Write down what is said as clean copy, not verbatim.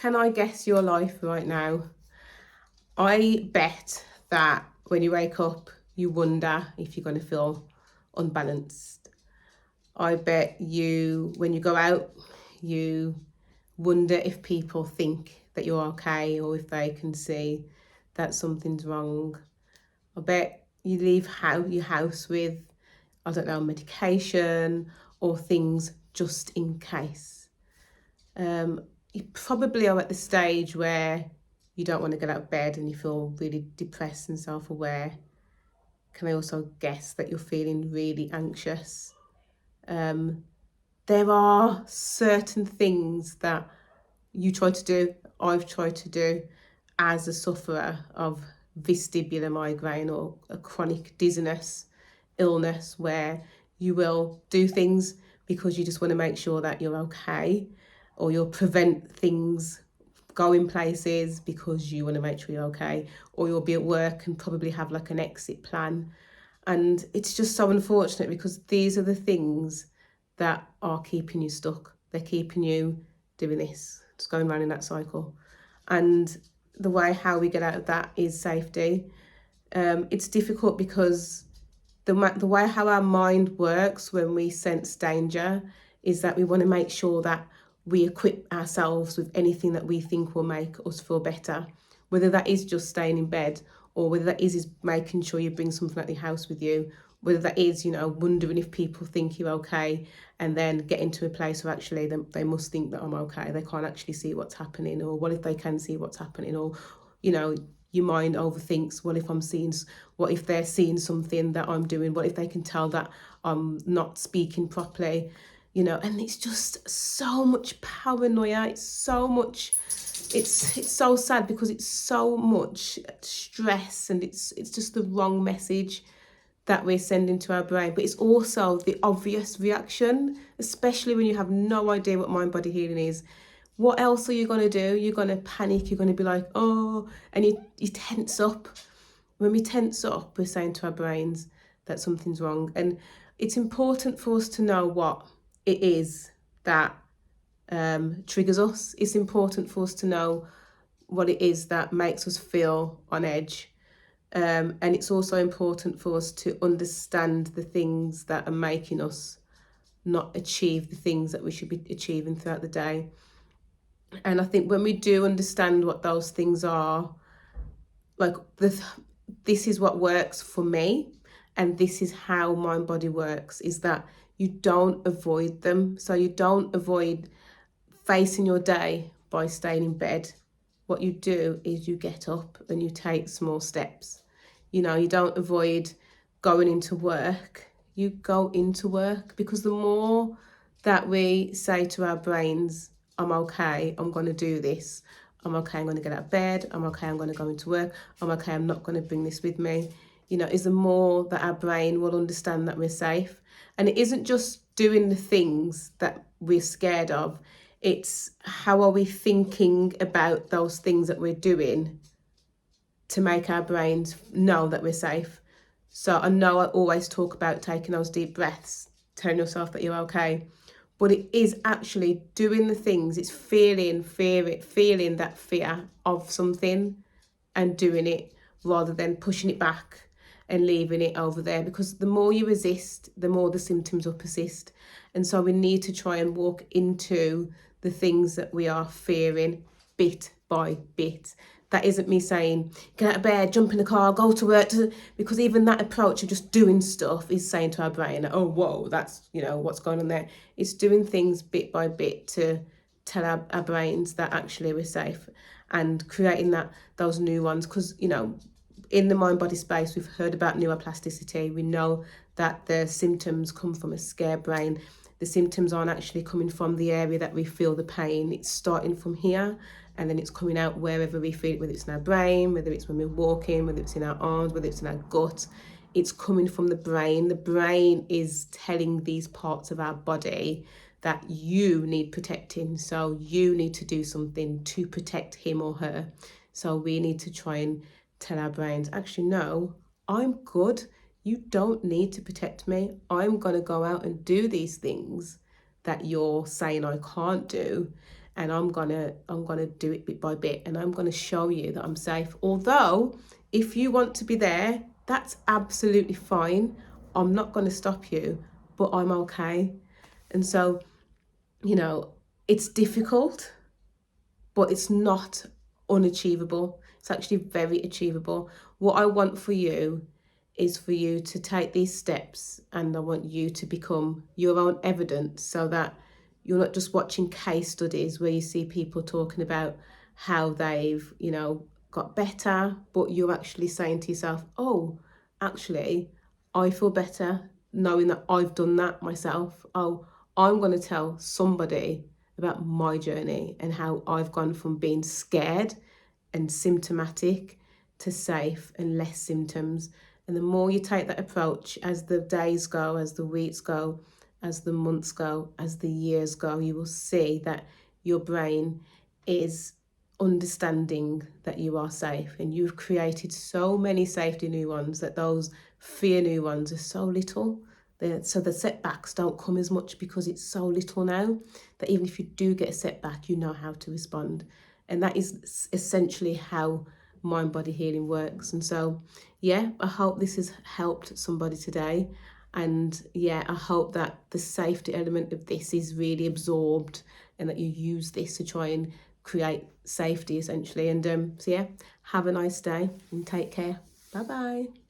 can I guess your life right now? I bet that when you wake up, you wonder if you're going to feel unbalanced. I bet you, when you go out, you wonder if people think that you're okay or if they can see that something's wrong. I bet you leave your house with, I don't know, medication or things just in case. You probably are at the stage where you don't want to get out of bed and you feel really depressed and self-aware. Can I also guess that you're feeling really anxious? There are certain things that you try to do, I've tried to do as a sufferer of vestibular migraine or a chronic dizziness illness, where you will do things because you just want to make sure that you're okay, or you'll prevent things going places because you want to make sure you're okay, or you'll be at work and probably have like an exit plan. And it's just so unfortunate because these are the things that are keeping you stuck. They're keeping you doing this, just going around in that cycle. And the way how we get out of that is safety. It's difficult because the way how our mind works when we sense danger is that we want to make sure that we equip ourselves with anything that we think will make us feel better, whether that is just staying in bed, or whether that is making sure you bring something out the house with you, whether that is, wondering if people think you're okay, and then get into a place where actually they must think that I'm okay. They can't actually see what's happening, or what if they can see what's happening, or, your mind overthinks, what if they're seeing something that I'm doing? What if they can tell that I'm not speaking properly? And it's just so much paranoia. It's so much, it's so sad because it's so much stress, and it's just the wrong message that we're sending to our brain. But it's also the obvious reaction, especially when you have no idea what mind body healing is. What else are you going to do? You're going to panic. You're going to be like, oh, and you tense up. When we tense up, we're saying to our brains that something's wrong. And it's important for us to know what it is that triggers us. It's important for us to know what it is that makes us feel on edge. And it's also important for us to understand the things that are making us not achieve the things that we should be achieving throughout the day. And I think when we do understand what those things are, like this is what works for me, and this is how mind body works, is that you don't avoid them. So you don't avoid facing your day by staying in bed. What you do is you get up and you take small steps. You don't avoid going into work. You go into work, because the more that we say to our brains, I'm okay, I'm going to do this, I'm okay, I'm going to get out of bed, I'm okay, I'm going to go into work, I'm okay, I'm not going to bring this with me, is the more that our brain will understand that we're safe. And it isn't just doing the things that we're scared of, it's how are we thinking about those things that we're doing to make our brains know that we're safe. So I know I always talk about taking those deep breaths, telling yourself that you're okay, but it is actually doing the things. It's feeling that fear of something and doing it, rather than pushing it back and leaving it over there, because the more you resist, the more the symptoms will persist. And so we need to try and walk into the things that we are fearing bit by bit. That isn't me saying, get out of bed, jump in the car, go to work, because even that approach of just doing stuff is saying to our brain, oh, whoa, that's, what's going on there. It's doing things bit by bit to tell our brains that actually we're safe, and creating those new ones. Because, in the mind-body space, we've heard about neuroplasticity. We know that the symptoms come from a scared brain. The symptoms aren't actually coming from the area that we feel the pain. It's starting from here, and then it's coming out wherever we feel it, whether it's in our brain, whether it's when we're walking, whether it's in our arms, whether it's in our gut. It's coming from the brain. The brain is telling these parts of our body that you need protecting. So you need to do something to protect him or her. So we need to try and tell our brains, actually, no, I'm good. You don't need to protect me. I'm going to go out and do these things that you're saying I can't do. and I'm gonna do it bit by bit, and I'm gonna show you that I'm safe. Although, if you want to be there, that's absolutely fine. I'm not gonna stop you, but I'm okay. And so, you know, it's difficult, but it's not unachievable. It's actually very achievable. What I want for you is for you to take these steps, and I want you to become your own evidence, so that you're not just watching case studies where you see people talking about how they've, got better, but you're actually saying to yourself, oh, actually, I feel better knowing that I've done that myself. Oh, I'm going to tell somebody about my journey and how I've gone from being scared and symptomatic to safe and less symptoms. And the more you take that approach, as the days go, as the weeks go, as the months go, as the years go, you will see that your brain is understanding that you are safe, and you've created so many safety neurons that those fear neurons are so little. So the setbacks don't come as much because it's so little now, that even if you do get a setback, you know how to respond. And that is essentially how mind body healing works. And so, yeah, I hope this has helped somebody today. And yeah, I hope that the safety element of this is really absorbed, and that you use this to try and create safety essentially. And so yeah, have a nice day and take care. Bye bye.